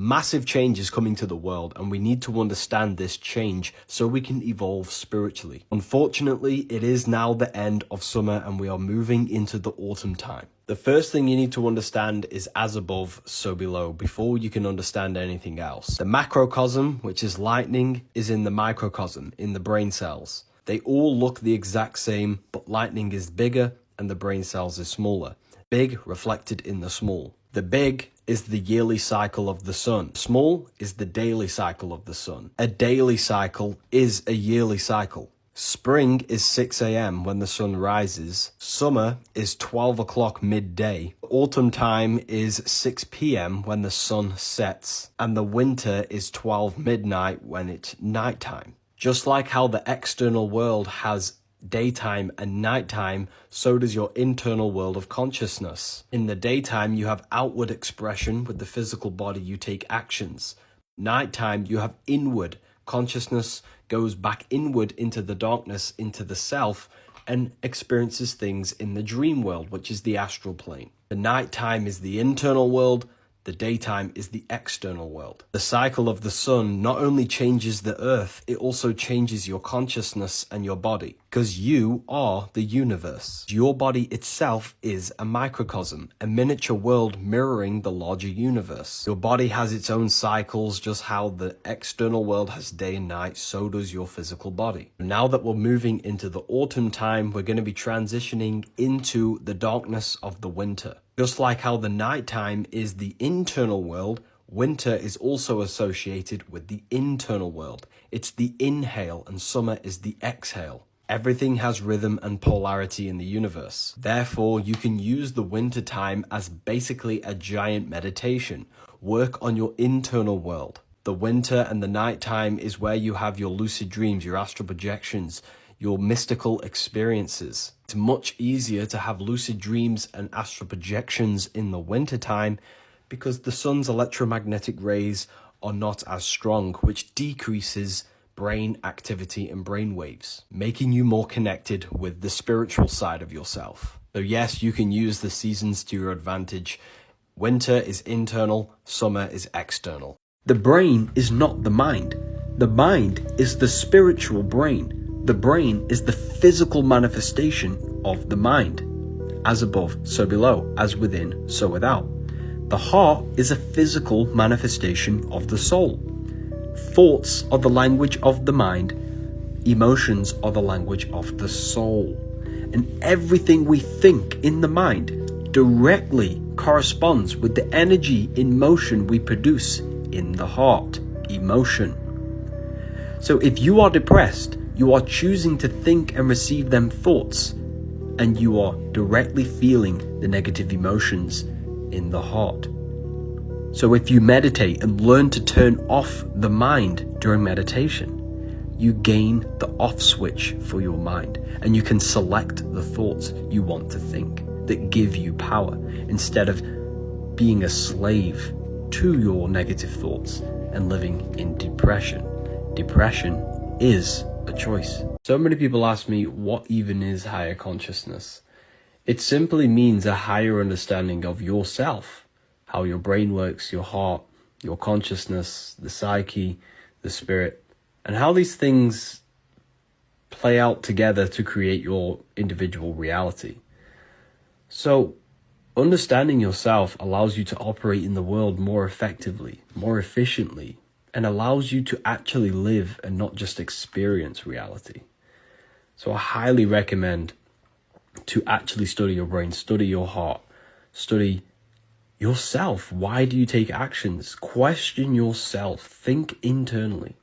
Massive change is coming to the world, and we need to understand this change so we can evolve spiritually. Unfortunately, it is now the end of summer and we are moving into the autumn time. The first thing you need to understand is as above, so below, before you can understand anything else. The macrocosm, which is lightning, is in the microcosm, in the brain cells. They all look the exact same, but lightning is bigger and the brain cells is smaller. Big reflected in the small. The big is the yearly cycle of the sun. Small is the daily cycle of the sun. A daily cycle is a yearly cycle. Spring is 6 a.m. when the sun rises. Summer is 12 o'clock midday. Autumn time is 6 p.m. when the sun sets. And the winter is 12 midnight when it's nighttime. Just like how the external world has daytime and nighttime, so does your internal world of consciousness. In the daytime, you have outward expression with the physical body, you take actions. Nighttime, you have inward. Consciousness goes back inward into the darkness, into the self, and experiences things in the dream world, which is the astral plane. The nighttime is the internal world. The daytime is the external world. The cycle of the sun not only changes the earth, it also changes your consciousness and your body, because you are the universe. Your body itself is a microcosm, a miniature world mirroring the larger universe. Your body has its own cycles, just how the external world has day and night, so does your physical body. Now that we're moving into the autumn time, we're going to be transitioning into the darkness of the winter. Just like how the nighttime is the internal world, winter is also associated with the internal world. It's the inhale and summer is the exhale. Everything has rhythm and polarity in the universe. Therefore, you can use the winter time as basically a giant meditation. Work on your internal world. The winter and the nighttime is where you have your lucid dreams, your astral projections, your mystical experiences. It's much easier to have lucid dreams and astral projections in the wintertime because the sun's electromagnetic rays are not as strong, which decreases brain activity and brain waves, making you more connected with the spiritual side of yourself. So yes, you can use the seasons to your advantage. Winter is internal, summer is external. The brain is not the mind. The mind is the spiritual brain. The brain is the physical manifestation of the mind. As above, so below. As within, so without. The heart is a physical manifestation of the soul. Thoughts are the language of the mind. Emotions are the language of the soul. And everything we think in the mind directly corresponds with the energy in motion we produce in the heart. Emotion. So if you are depressed, you are choosing to think and receive them thoughts, and you are directly feeling the negative emotions in the heart. So if you meditate and learn to turn off the mind during meditation, you gain the off switch for your mind, and you can select the thoughts you want to think that give you power, instead of being a slave to your negative thoughts and living in depression. Depression is a choice. So many people ask me, what even is higher consciousness? It simply means a higher understanding of yourself, how your brain works, your heart, your consciousness, the psyche, the spirit, and how these things play out together to create your individual reality. So understanding yourself allows you to operate in the world more effectively, more efficiently, and allows you to actually live and not just experience reality. So I highly recommend to actually study your brain, study your heart, study yourself. Why do you take actions? Question yourself. Think internally.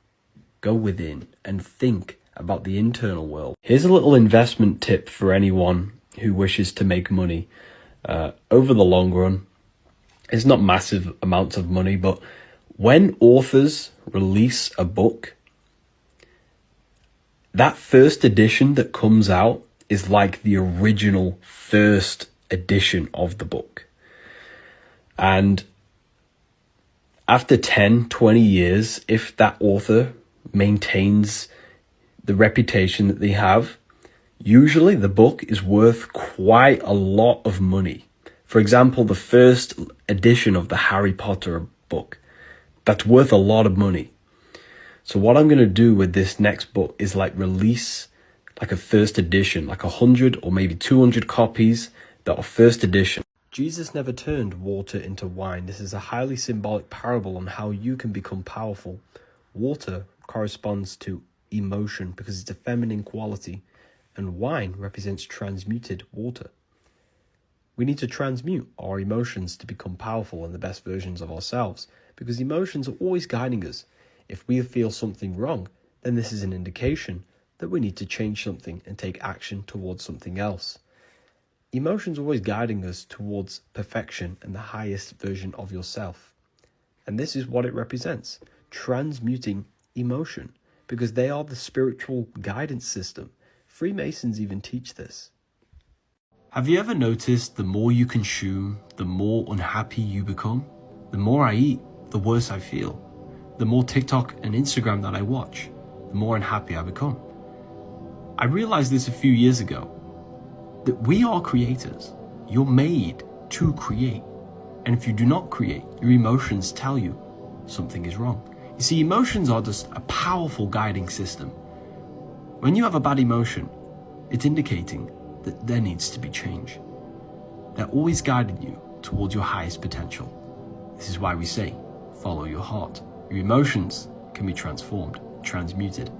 Go within and think about the internal world. Here's a little investment tip for anyone who wishes to make money over the long run. It's not massive amounts of money, but when authors release a book, that first edition that comes out is like the original first edition of the book. And after 10, 20 years, if that author maintains the reputation that they have, usually the book is worth quite a lot of money. For example, the first edition of the Harry Potter book That's worth a lot of money. So what I'm going to do with this next book is like release like a first edition, like 100 or maybe 200 copies that are first edition. Jesus never turned water into wine. This is a highly symbolic parable on how you can become powerful. Water corresponds to emotion because it's a feminine quality, and wine represents transmuted water. We need to transmute our emotions to become powerful and the best versions of ourselves, because emotions are always guiding us. If we feel something wrong, then this is an indication that we need to change something and take action towards something else. Emotions are always guiding us towards perfection and the highest version of yourself. And this is what it represents, transmuting emotion, because they are the spiritual guidance system. Freemasons even teach this. Have you ever noticed the more you consume, the more unhappy you become? The more I eat, the worse I feel. The more TikTok and Instagram that I watch, the more unhappy I become. I realized this a few years ago, that we are creators. You're made to create. And if you do not create, your emotions tell you something is wrong. You see, emotions are just a powerful guiding system. When you have a bad emotion, it's indicating that there needs to be change. They're always guiding you towards your highest potential. This is why we say, follow your heart. Your emotions can be transformed, transmuted.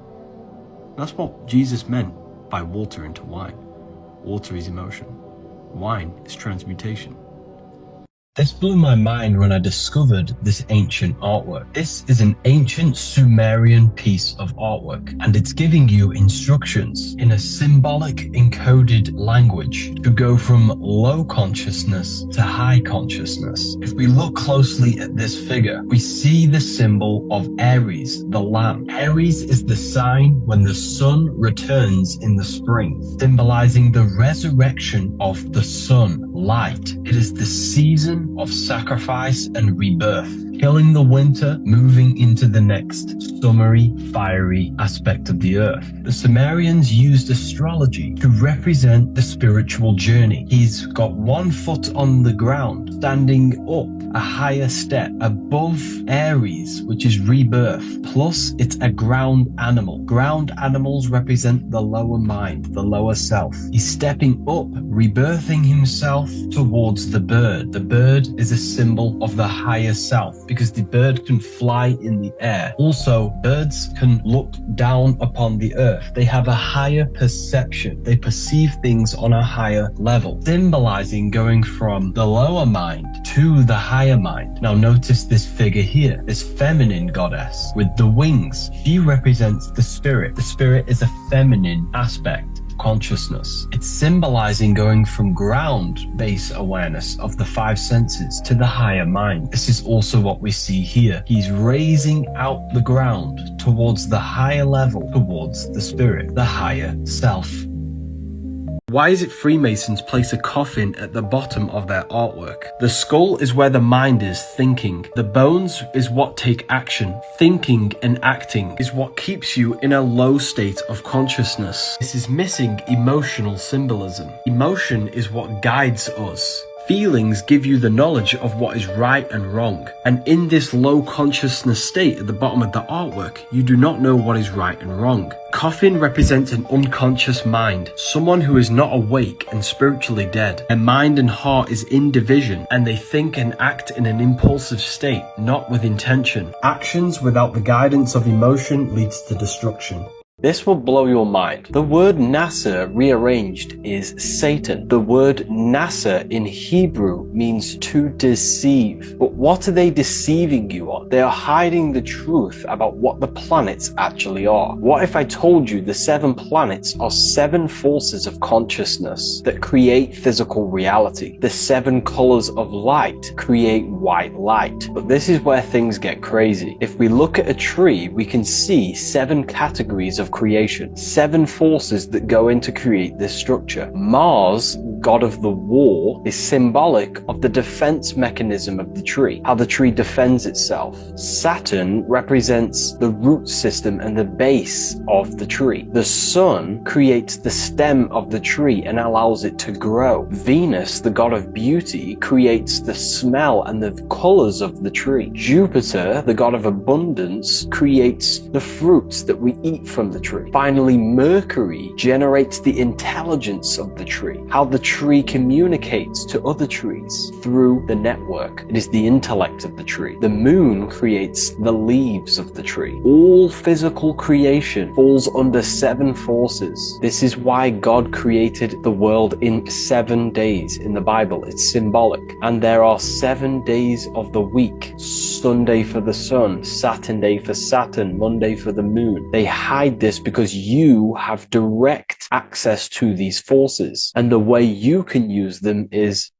That's what Jesus meant by water into wine. Water is emotion. Wine is transmutation. This blew my mind when I discovered this ancient artwork. This is an ancient Sumerian piece of artwork, and it's giving you instructions in a symbolic encoded language to go from low consciousness to high consciousness. If we look closely at this figure, we see the symbol of Aries, the lamb. Aries is the sign when the sun returns in the spring, symbolizing the resurrection of the sun, light. It is the season of sacrifice and rebirth, killing the winter, moving into the next summery, fiery aspect of the earth. The Sumerians used astrology to represent the spiritual journey. He's got one foot on the ground, standing up a higher step above Aries, which is rebirth, plus it's a ground animal. Ground animals represent the lower mind, the lower self. He's stepping up, rebirthing himself towards the bird. The bird is a symbol of the higher self, because the bird can fly in the air. Also, birds can look down upon the earth. They have a higher perception. They perceive things on a higher level, symbolizing going from the lower mind to the higher mind. Now notice this figure here, this feminine goddess with the wings. She represents the spirit. The spirit is a feminine aspect. Consciousness. It's symbolizing going from ground-based awareness of the five senses to the higher mind. This is also what we see here. He's raising out the ground towards the higher level, towards the spirit, the higher self. Why is it Freemasons place a coffin at the bottom of their artwork? The skull is where the mind is thinking. The bones is what take action. Thinking and acting is what keeps you in a low state of consciousness. This is missing emotional symbolism. Emotion is what guides us. Feelings give you the knowledge of what is right and wrong. And in this low consciousness state at the bottom of the artwork, you do not know what is right and wrong. Coffin represents an unconscious mind, someone who is not awake and spiritually dead. Their mind and heart is in division, and they think and act in an impulsive state, not with intention. Actions without the guidance of emotion leads to destruction. This will blow your mind. The word NASA rearranged is Satan. The word NASA in Hebrew means to deceive. But what are they deceiving you on? They are hiding the truth about what the planets actually are. What if I told you the 7 planets are 7 forces of consciousness that create physical reality? The 7 colors of light create white light. But this is where things get crazy. If we look at a tree, we can see 7 categories of creation, 7 forces that go in to create this structure. Mars god of the war, is symbolic of the defense mechanism of the tree, how the tree defends itself. Saturn represents the root system and the base of the tree. The sun creates the stem of the tree and allows it to grow. Venus, the god of beauty, creates the smell and the colors of the tree. Jupiter, the god of abundance, creates the fruits that we eat from the tree. Finally, Mercury generates the intelligence of the tree, how the tree communicates to other trees through the network. It is the intellect of the tree. The moon creates the leaves of the tree. All physical creation falls under 7 forces. This is why God created the world in 7 days. In the Bible, it's symbolic. And there are 7 days of the week. Sunday for the sun, Saturday for Saturn, Monday for the moon. They hide this because you have direct access to these forces. And the way you can use them is...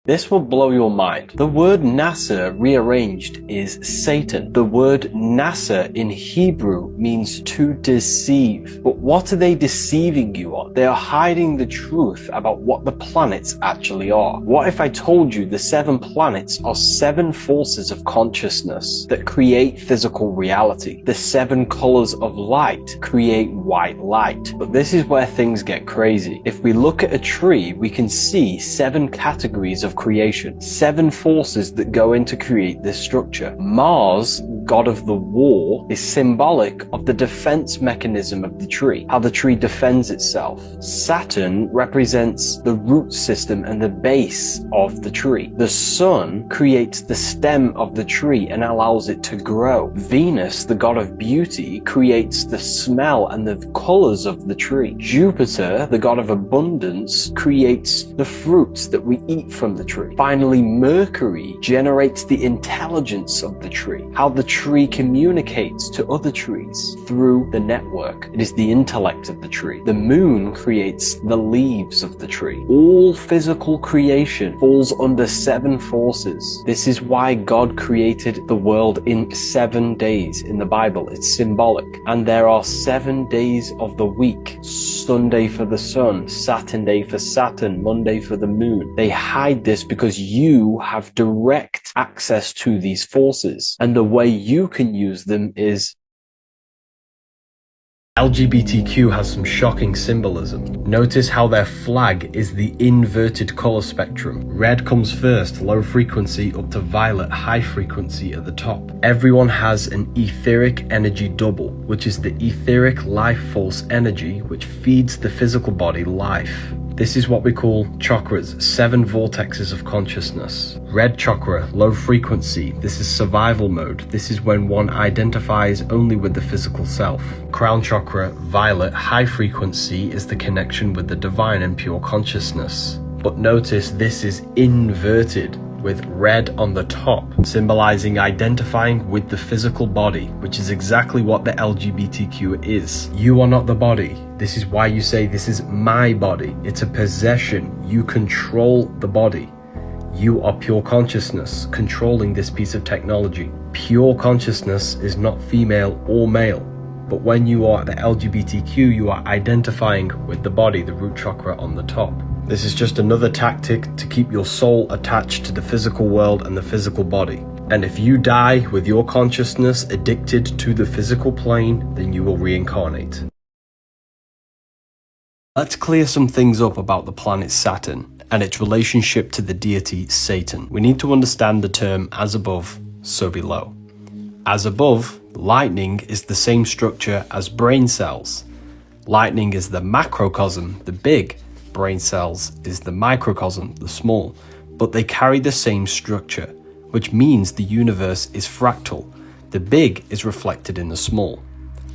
This will blow your mind. The word NASA rearranged is Satan. The word NASA in Hebrew means to deceive. But what are they deceiving you on? They are hiding the truth about what the planets actually are. What if I told you the 7 planets are 7 forces of consciousness that create physical reality? The 7 colors of light create white light. But this is where things get crazy. If we look at a tree, we can see 7 categories of creation, 7 forces that go in to create this structure. Mars, god of the war, is symbolic of the defense mechanism of the tree, how the tree defends itself. Saturn represents the root system and the base of the tree. The sun creates the stem of the tree and allows it to grow. Venus, the god of beauty, creates the smell and the colors of the tree. Jupiter, the god of abundance, creates the fruits that we eat from the tree. Finally, Mercury generates the intelligence of the tree, how the tree communicates to other trees through the network. It is the intellect of the tree. The moon creates the leaves of the tree. All physical creation falls under 7 forces. This is why God created the world in 7 days. In the Bible, it's symbolic. And there are 7 days of the week. Sunday for the sun, Saturday for Saturn, Monday for the moon. They hide this because you have direct access to these forces. And the way you can use them is... LGBTQ has some shocking symbolism. Notice how their flag is the inverted color spectrum. Red comes first, low frequency, up to violet, high frequency at the top. Everyone has an etheric energy double, which is the etheric life force energy which feeds the physical body life. This is what we call chakras, 7 vortexes of consciousness. Red chakra, low frequency, this is survival mode. This is when one identifies only with the physical self. Crown chakra, violet, high frequency, is the connection with the divine and pure consciousness. But notice this is inverted, with red on the top, symbolizing identifying with the physical body, which is exactly what the LGBTQ is. You are not the body. This is why you say this is my body. It's a possession. You control the body. You are pure consciousness controlling this piece of technology. Pure consciousness is not female or male. But when you are the LGBTQ, you are identifying with the body, the root chakra on the top. This is just another tactic to keep your soul attached to the physical world and the physical body. And if you die with your consciousness addicted to the physical plane, then you will reincarnate. Let's clear some things up about the planet Saturn and its relationship to the deity Satan. We need to understand the term as above, so below. As above, lightning is the same structure as brain cells. Lightning is the macrocosm, the big. Brain cells is the microcosm, the small. But they carry the same structure, which means the universe is fractal. The big is reflected in the small.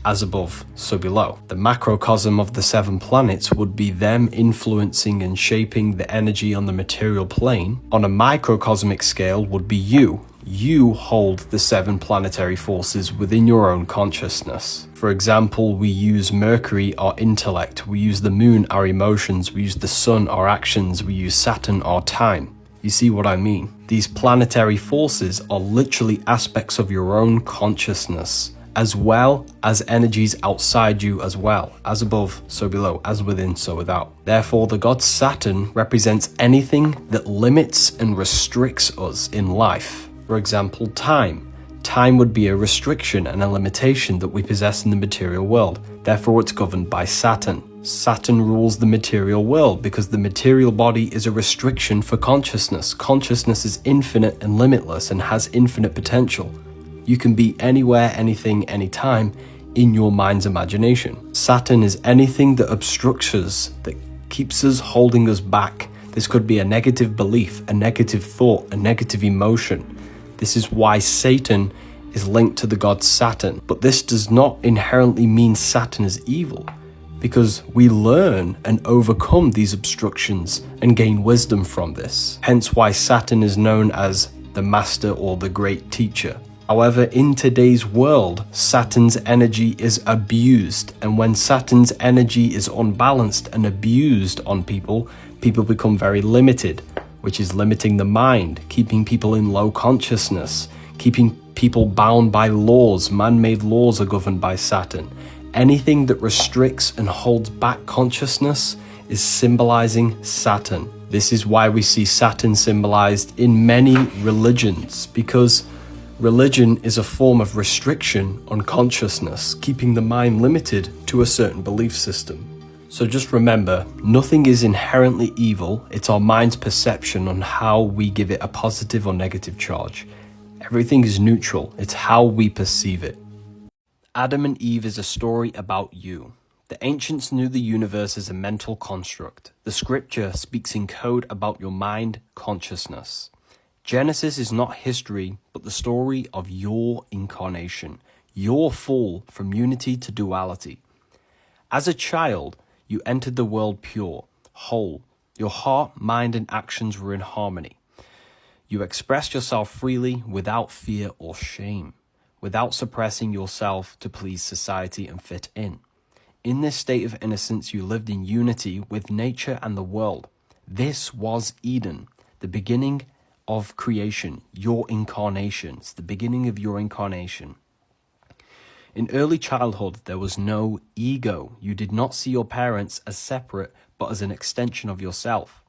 As above, so below. The macrocosm of the 7 planets would be them influencing and shaping the energy on the material plane. On a microcosmic scale would be you. You hold the 7 planetary forces within your own consciousness. For example, we use Mercury, our intellect. We use the moon, our emotions. We use the sun, our actions. We use Saturn, our time. You see what I mean? These planetary forces are literally aspects of your own consciousness. as well as energies outside you as well. As above, so below, as within, so without. Therefore, the god Saturn represents anything that limits and restricts us in life. For example, time. Time would be a restriction and a limitation that we possess in the material world. Therefore, it's governed by Saturn. Saturn rules the material world because the material body is a restriction for consciousness. Consciousness is infinite and limitless and has infinite potential. You can be anywhere, anything, anytime in your mind's imagination. Saturn is anything that obstructs us, that keeps us, holding us back. This could be a negative belief, a negative thought, a negative emotion. This is why Satan is linked to the god Saturn. But this does not inherently mean Saturn is evil, because we learn and overcome these obstructions and gain wisdom from this. Hence why Saturn is known as the master or the great teacher. However, in today's world, Saturn's energy is abused, and when Saturn's energy is unbalanced and abused on people, people become very limited, which is limiting the mind, keeping people in low consciousness, keeping people bound by laws. Man-made laws are governed by Saturn. Anything that restricts and holds back consciousness is symbolizing Saturn. This is why we see Saturn symbolized in many religions, because religion is a form of restriction on consciousness, keeping the mind limited to a certain belief system. So just remember, nothing is inherently evil. It's our mind's perception on how we give it a positive or negative charge. Everything is neutral. It's how we perceive it. Adam and Eve is a story about you. The ancients knew the universe as a mental construct. The scripture speaks in code about your mind consciousness. Genesis is not history, but the story of your incarnation, your fall from unity to duality. As a child, you entered the world pure, whole. Your heart, mind, and actions were in harmony. You expressed yourself freely without fear or shame, without suppressing yourself to please society and fit in. In this state of innocence, you lived in unity with nature and the world. This was Eden, the beginning of creation, your incarnation. It's the beginning of your incarnation. In early childhood, there was no ego. You did not see your parents as separate, but as an extension of yourself.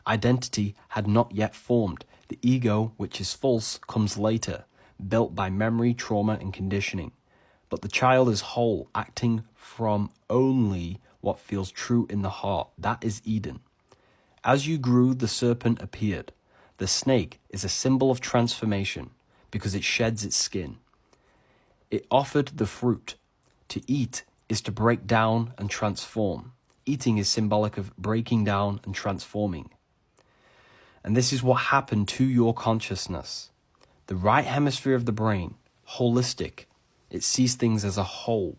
Identity had not yet formed. The ego, which is false, comes later, built by memory, trauma, and conditioning. But the child is whole, acting from only what feels true in the heart. That is Eden. As you grew, the serpent appeared. The snake is a symbol of transformation because it sheds its skin. It offered the fruit. To eat is to break down and transform. Eating is symbolic of breaking down and transforming. And this is what happened to your consciousness. The right hemisphere of the brain, holistic, it sees things as a whole,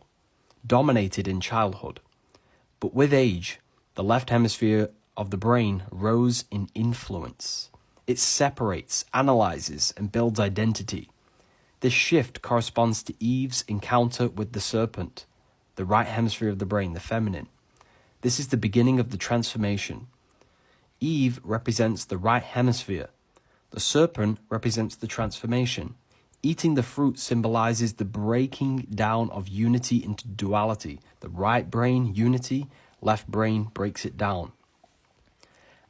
dominated in childhood. But with age, the left hemisphere of the brain rose in influence. It separates, analyzes, and builds identity. This shift corresponds to Eve's encounter with the serpent, the right hemisphere of the brain, the feminine. This is the beginning of the transformation. Eve represents the right hemisphere. The serpent represents the transformation. Eating the fruit symbolizes the breaking down of unity into duality. The right brain, unity, left brain breaks it down.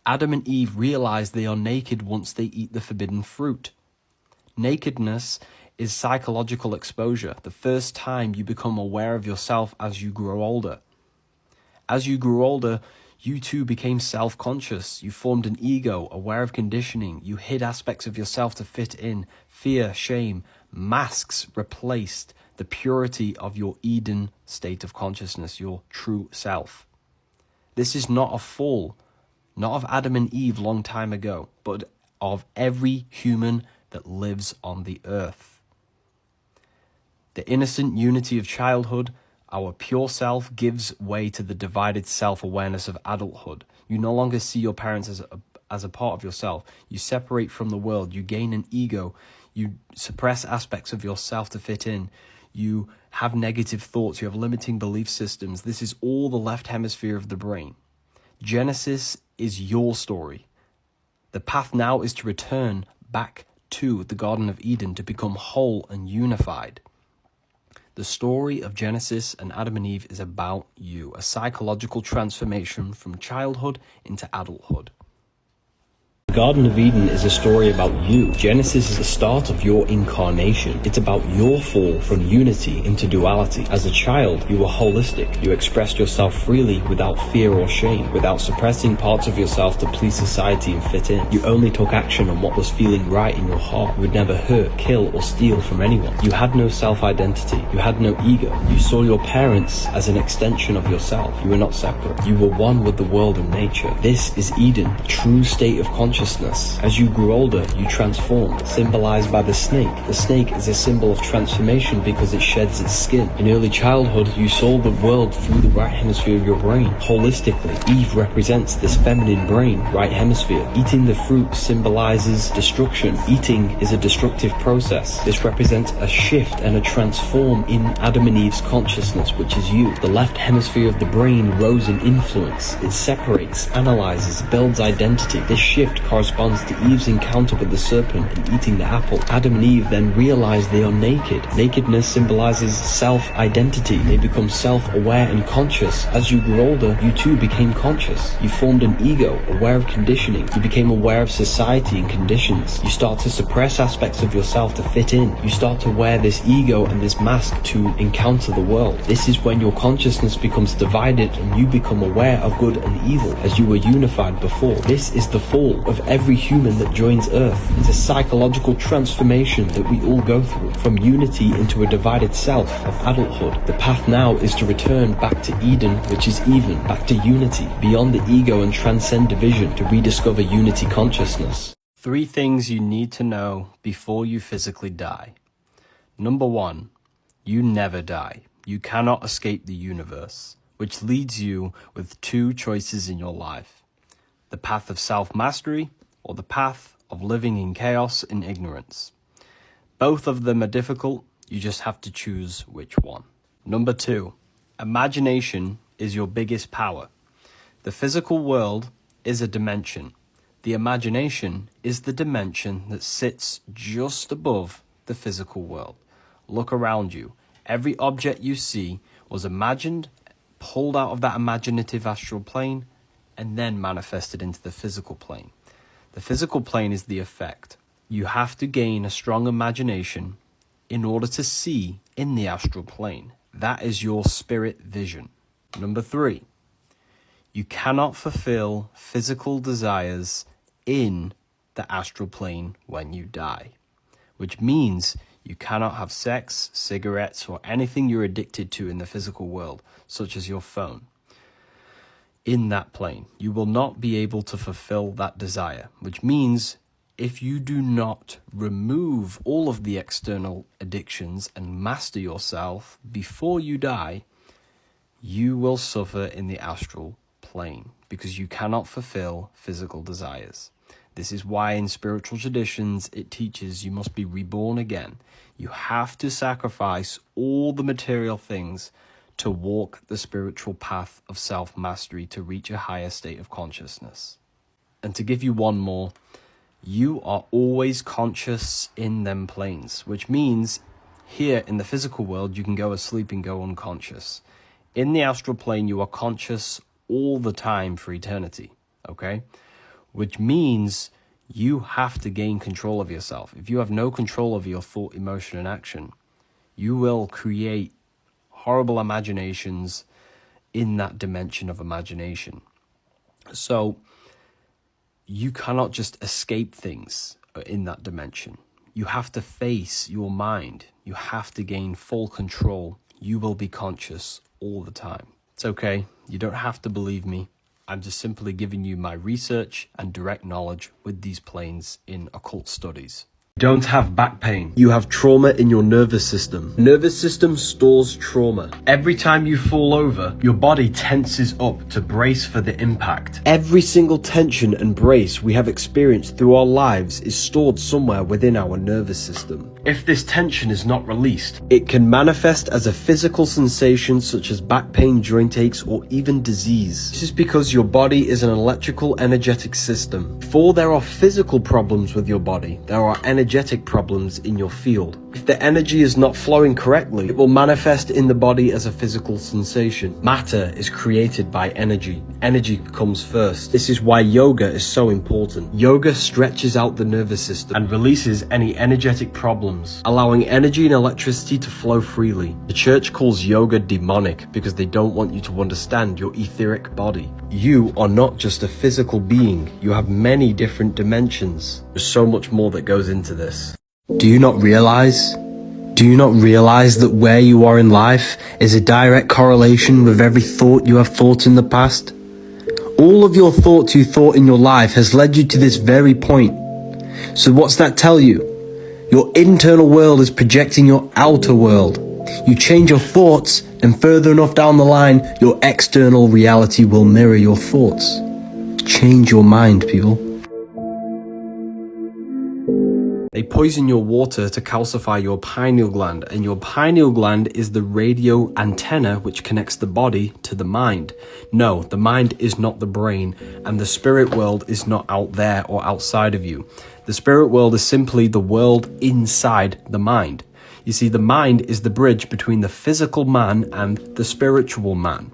Adam and Eve realize they are naked once they eat the forbidden fruit. Nakedness is psychological exposure, the first time you become aware of yourself as you grow older. As you grew older, you too became self-conscious. You formed an ego, aware of conditioning. You hid aspects of yourself to fit in. Fear, shame, masks replaced the purity of your Eden state of consciousness, your true self. This is not a fall, not of Adam and Eve long time ago, but of every human that lives on the earth. The innocent unity of childhood, our pure self, gives way to the divided self-awareness of adulthood. You no longer see your parents as a part of yourself. You separate from the world. You gain an ego. You suppress aspects of yourself to fit in. You have negative thoughts. You have limiting belief systems. This is all the left hemisphere of the brain. Genesis is your story. The path now is to return back to the Garden of Eden to become whole and unified. The story of Genesis and Adam and Eve is about you, a psychological transformation from childhood into adulthood. The Garden of Eden is a story about you. Genesis is the start of your incarnation. It's about your fall from unity into duality. As a child, you were holistic. You expressed yourself freely without fear or shame, without suppressing parts of yourself to please society and fit in. You only took action on what was feeling right in your heart. You would never hurt, kill, or steal from anyone. You had no self-identity. You had no ego. You saw your parents as an extension of yourself. You were not separate. You were one with the world and nature. This is Eden, the true state of consciousness. As you grew older, you transformed, symbolized by the snake. The snake is a symbol of transformation because it sheds its skin. In early childhood, you saw the world through the right hemisphere of your brain. Holistically, Eve represents this feminine brain, right hemisphere. Eating the fruit symbolizes destruction. Eating is a destructive process. This represents a shift and a transform in Adam and Eve's consciousness, which is you. The left hemisphere of the brain rose in influence. It separates, analyzes, builds identity. This shift corresponds to Eve's encounter with the serpent and eating the apple. Adam and Eve then realize they are naked. Nakedness symbolizes self-identity. They become self-aware and conscious. As you grew older, you too became conscious. You formed an ego, aware of conditioning. You became aware of society and conditions. You start to suppress aspects of yourself to fit in. You start to wear this ego and this mask to encounter the world. This is when your consciousness becomes divided and you become aware of good and evil as you were unified before. This is the fall of every human that joins Earth. It's a psychological transformation that we all go through, from unity into a divided self of adulthood. The path now is to return back to Eden, which is even, back to unity, beyond the ego and transcend division to rediscover unity consciousness. 3 things you need to know before you physically die. Number 1, you never die. You cannot escape the universe, which leaves you with 2 choices in your life. The path of self-mastery, or the path of living in chaos and ignorance. Both of them are difficult, you just have to choose which one. Number 2, imagination is your biggest power. The physical world is a dimension. The imagination is the dimension that sits just above the physical world. Look around you. Every object you see was imagined, pulled out of that imaginative astral plane, and then manifested into the physical plane. The physical plane is the effect. You have to gain a strong imagination in order to see in the astral plane. That is your spirit vision. Number 3, you cannot fulfill physical desires in the astral plane when you die, which means you cannot have sex, cigarettes, or anything you're addicted to in the physical world, such as your phone. In that plane, you will not be able to fulfill that desire, which means if you do not remove all of the external addictions and master yourself before you die, you will suffer in the astral plane because you cannot fulfill physical desires. This is why in spiritual traditions it teaches you must be reborn again. You have to sacrifice all the material things to walk the spiritual path of self-mastery to reach a higher state of consciousness. And to give you one more, you are always conscious in them planes, which means here in the physical world, you can go asleep and go unconscious. In the astral plane, you are conscious all the time for eternity, okay? Which means you have to gain control of yourself. If you have no control over your thought, emotion, and action, you will create horrible imaginations in that dimension of imagination. So you cannot just escape things in that dimension. You have to face your mind. You have to gain full control. You will be conscious all the time. It's okay. You don't have to believe me. I'm just simply giving you my research and direct knowledge with these planes in occult studies. Don't have back pain. You have trauma in your nervous system. Nervous system stores trauma. Every time you fall over, your body tenses up to brace for the impact. Every single tension and brace we have experienced through our lives is stored somewhere within our nervous system. If this tension is not released, it can manifest as a physical sensation such as back pain, joint aches, or even disease. This is because your body is an electrical energetic system. Before there are physical problems with your body, there are energetic energetic problems in your field. If the energy is not flowing correctly, it will manifest in the body as a physical sensation. Matter is created by energy. Energy comes first. This is why yoga is so important. Yoga stretches out the nervous system and releases any energetic problems, allowing energy and electricity to flow freely. The church calls yoga demonic because they don't want you to understand your etheric body. You are not just a physical being. You have many different dimensions. There's so much more that goes into this. Do you not realize that where you are in life is a direct correlation with every thought you have thought in the past? All of your thoughts you thought in your life has led you to this very point. So what's that tell you? Your internal world is projecting your outer world. You change your thoughts, and further enough down the line, your external reality will mirror your thoughts. Change your mind, people. They poison your water to calcify your pineal gland, and your pineal gland is the radio antenna which connects the body to the mind. No, the mind is not the brain, and the spirit world is not out there or outside of you. The spirit world is simply the world inside the mind. You see, the mind is the bridge between the physical man and the spiritual man.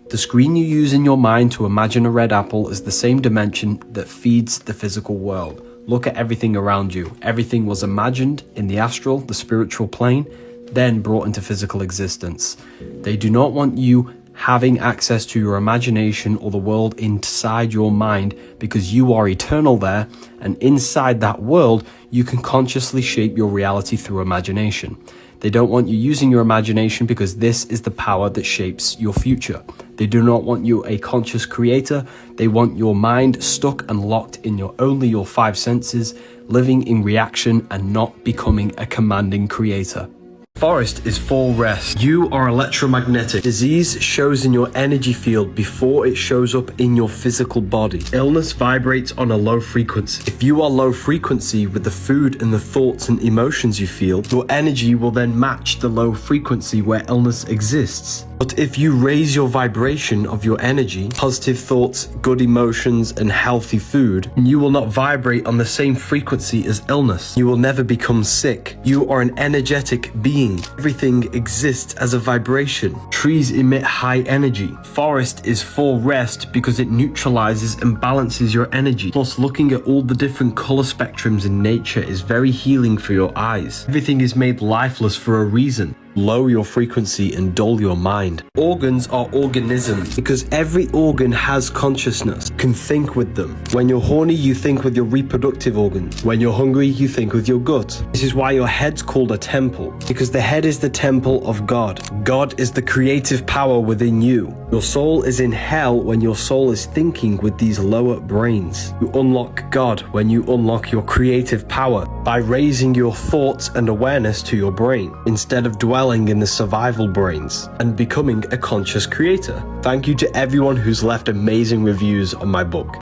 The screen you use in your mind to imagine a red apple is the same dimension that feeds the physical world. Look at everything around you. Everything was imagined in the astral, the spiritual plane, then brought into physical existence. They do not want you having access to your imagination or the world inside your mind, because you are eternal there, and inside that world, you can consciously shape your reality through imagination. They don't want you using your imagination because this is the power that shapes your future. They do not want you a conscious creator. They want your mind stuck and locked in only your five senses, living in reaction and not becoming a commanding creator. Forest is for rest. You are electromagnetic. Disease shows in your energy field before it shows up in your physical body. Illness vibrates on a low frequency. If you are low frequency with the food and the thoughts and emotions you feel, your energy will then match the low frequency where illness exists. But if you raise your vibration of your energy, positive thoughts, good emotions, and healthy food, you will not vibrate on the same frequency as illness. You will never become sick. You are an energetic being. Everything exists as a vibration. Trees emit high energy. Forest is for rest because it neutralizes and balances your energy. Plus, looking at all the different color spectrums in nature is very healing for your eyes. Everything is made lifeless for a reason. Lower your frequency and dull your mind. Organs are organisms because every organ has consciousness, can think with them. When you're horny, you think with your reproductive organs. When you're hungry, you think with your gut. This is why your head's called a temple, because the head is the temple of God. God is the creative power within you. Your soul is in hell when your soul is thinking with these lower brains. You unlock God when you unlock your creative power by raising your thoughts and awareness to your brain, instead of dwelling in the survival brains and becoming a conscious creator. Thank you to everyone who's left amazing reviews on my book.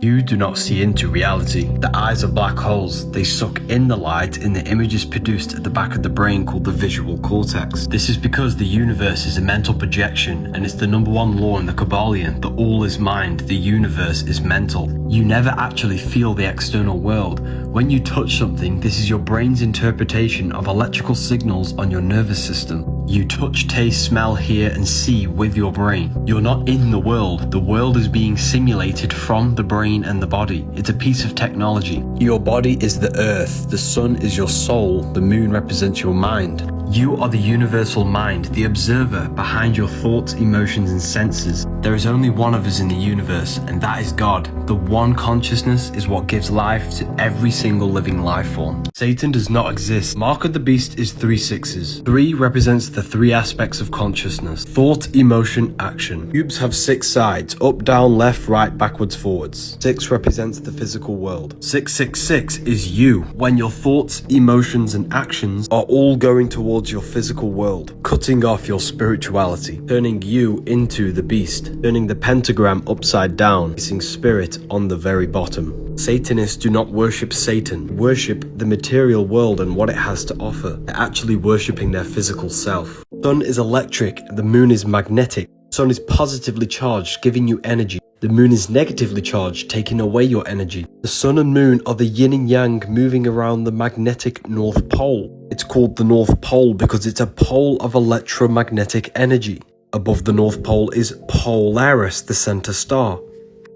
You do not see into reality. The eyes are black holes. They suck in the light in the images produced at the back of the brain called the visual cortex. This is because the universe is a mental projection, and it's the number one law in the Kabbalion that all is mind, the universe is mental. You never actually feel the external world. When you touch something, this is your brain's interpretation of electrical signals on your nervous system. You touch, taste, smell, hear, and see with your brain. You're not in the world. The world is being simulated from the brain and the body. It's a piece of technology. Your body is the earth. The sun is your soul. The moon represents your mind. You are the universal mind, the observer behind your thoughts, emotions, and senses. There is only one of us in the universe, and that is God. The one consciousness is what gives life to every single living life form. Satan does not exist. Mark of the beast is 3 6s. 3 represents the 3 aspects of consciousness: thought, emotion, action. Cubes have 6 sides: up, down, left, right, backwards, forwards. 6 represents the physical world. 666 is you, when your thoughts, emotions, and actions are all going towards your physical world, cutting off your spirituality, turning you into the beast, turning the pentagram upside down, placing spirit on the very bottom. Satanists do not worship Satan, worship the material world and what it has to offer. They're actually worshipping their physical self. The sun is electric, the moon is magnetic. The sun is positively charged, giving you energy. The moon is negatively charged, taking away your energy. The sun and moon are the yin and yang moving around the magnetic North Pole. It's called the North Pole because it's a pole of electromagnetic energy. Above the North Pole is Polaris, the center star.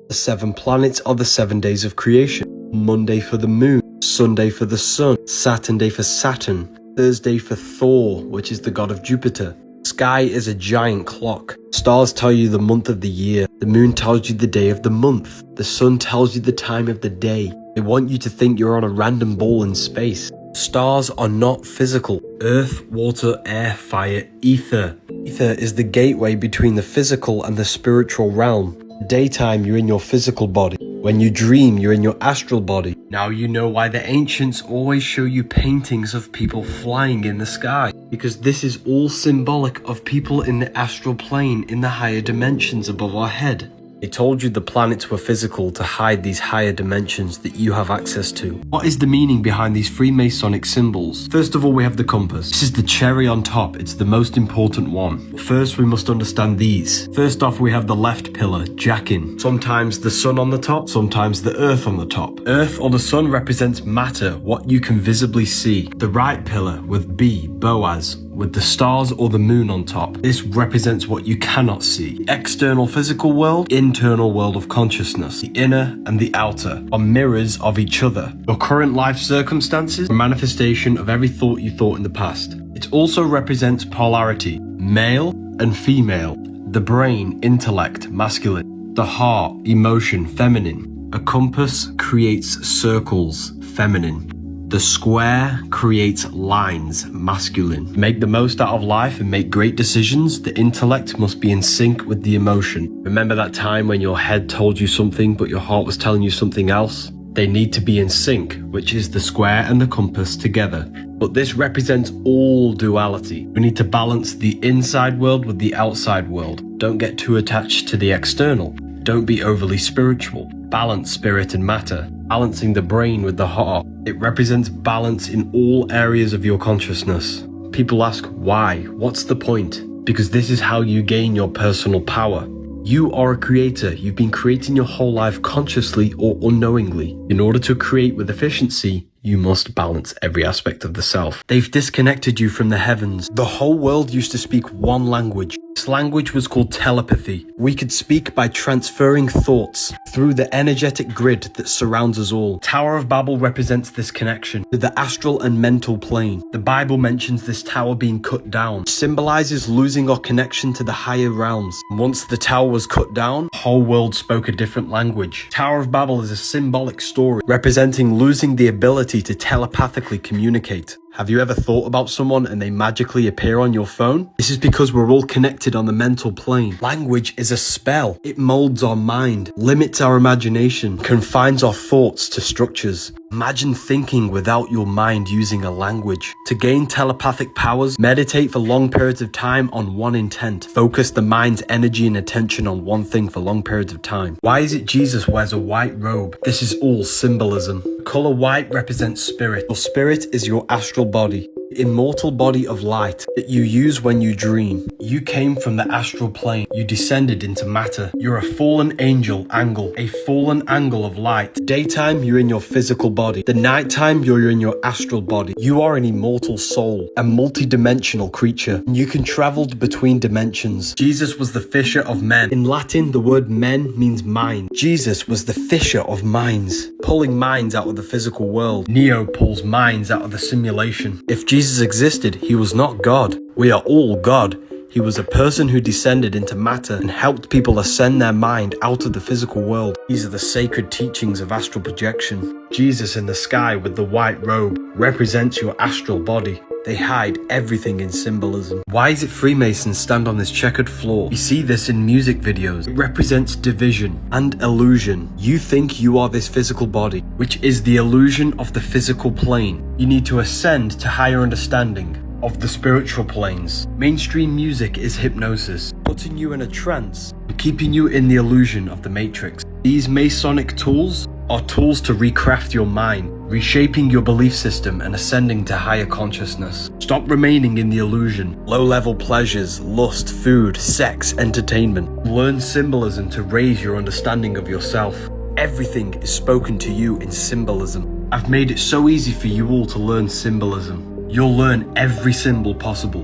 The 7 planets are the 7 days of creation. Monday for the moon, Sunday for the sun, Saturday for Saturn, Thursday for Thor, which is the god of Jupiter. Sky is a giant clock. Stars tell you the month of the year. The moon tells you the day of the month. The sun tells you the time of the day. They want you to think you're on a random ball in space. Stars are not physical. Earth, water, air, fire, ether. Ether is the gateway between the physical and the spiritual realm. Daytime, you're in your physical body. When you dream, you're in your astral body. Now you know why the ancients always show you paintings of people flying in the sky. Because this is all symbolic of people in the astral plane, in the higher dimensions above our head. They told you the planets were physical to hide these higher dimensions that you have access to. What is the meaning behind these Freemasonic symbols? First of all, we have the compass. This is the cherry on top. It's the most important one. First, we must understand these. First off, we have the left pillar, jacking. Sometimes the sun on the top, sometimes the earth on the top. Earth or the sun represents matter, what you can visibly see. The right pillar with B, Boaz, with the stars or the moon on top. This represents what you cannot see. The external physical world, internal world of consciousness. The inner and the outer are mirrors of each other. Your current life circumstances are a manifestation of every thought you thought in the past. It also represents polarity, male and female. The brain, intellect, masculine. The heart, emotion, feminine. A compass creates circles, feminine. The square creates lines, masculine. To make the most out of life and make great decisions, the intellect must be in sync with the emotion. Remember that time when your head told you something but your heart was telling you something else? They need to be in sync, which is the square and the compass together. But this represents all duality. We need to balance the inside world with the outside world. Don't get too attached to the external. Don't be overly spiritual. Balance spirit and matter. Balancing the brain with the heart. It represents balance in all areas of your consciousness. People ask, why? What's the point? Because this is how you gain your personal power. You are a creator. You've been creating your whole life consciously or unknowingly. In order to create with efficiency, you must balance every aspect of the self. They've disconnected you from the heavens. The whole world used to speak one language. This language was called telepathy. We could speak by transferring thoughts through the energetic grid that surrounds us all. Tower of Babel represents this connection to the astral and mental plane. The Bible mentions this tower being cut down. It symbolizes losing our connection to the higher realms. Once the tower was cut down, the whole world spoke a different language. Tower of Babel is a symbolic story representing losing the ability to telepathically communicate. Have you ever thought about someone and they magically appear on your phone? This is because we're all connected on the mental plane. Language is a spell. It molds our mind, limits our imagination, confines our thoughts to structures. Imagine thinking without your mind using a language. To gain telepathic powers, meditate for long periods of time on one intent. Focus the mind's energy and attention on one thing for long periods of time. Why is it Jesus wears a white robe? This is all symbolism. The color white represents spirit. Your spirit is your astral body, immortal body of light that you use when you dream. You came from the astral plane. You descended into matter. You're a fallen angel angle, a fallen angle of light. Daytime, you're in your physical body. The nighttime, you're in your astral body. You are an immortal soul, a multi-dimensional creature. You can travel between dimensions. Jesus was the fisher of men. In Latin, the word men means mind. Jesus was the fisher of minds, pulling minds out of the physical world. Neo pulls minds out of the simulation. If Jesus existed, he was not God. We are all God. He was a person who descended into matter and helped people ascend their mind out of the physical world. These are the sacred teachings of astral projection. Jesus in the sky with the white robe represents your astral body. They hide everything in symbolism. Why is it Freemasons stand on this checkered floor? We see this in music videos. It represents division and illusion. You think you are this physical body, which is the illusion of the physical plane. You need to ascend to higher understanding of the spiritual planes. Mainstream music is hypnosis, putting you in a trance and keeping you in the illusion of the matrix. These Masonic tools are tools to recraft your mind, reshaping your belief system and ascending to higher consciousness. Stop remaining in the illusion. Low-level pleasures, lust, food, sex, entertainment. Learn symbolism to raise your understanding of yourself. Everything is spoken to you in symbolism. I've made it so easy for you all to learn symbolism. You'll learn every symbol possible.